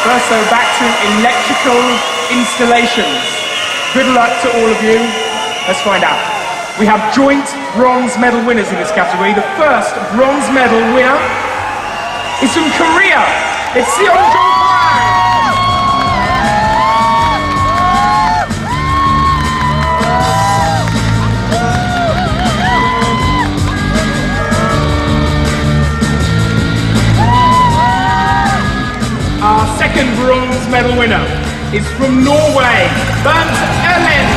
First, so back to electrical installations. Good luck to all of you. Let's find out. We have joint bronze medal winners in this category. The first bronze medal winner is from Korea. It's Seong. Our second bronze medal winner is from Norway, Bernt Ellen.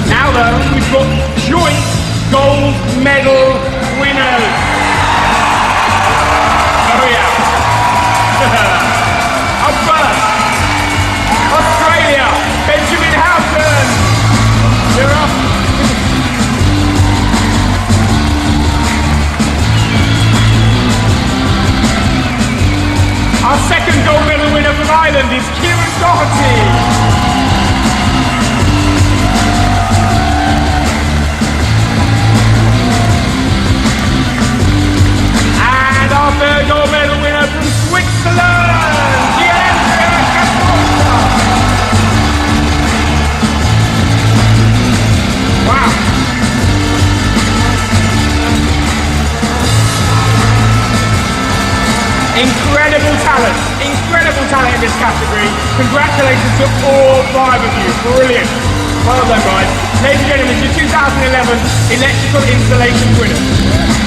Now though, we've got joint gold medal winners. Oh yeah. Up first, Australia, Benjamin Houghton. You're up. Our second gold medal winner from Ireland is Kieran Doherty. And our third gold medal winner from Switzerland, Gianandrea Caposta. Wow. Incredible talent in this category. Congratulations to all 5 of you. Brilliant. Well done, guys. Ladies and gentlemen, your 2011 electrical installation winners.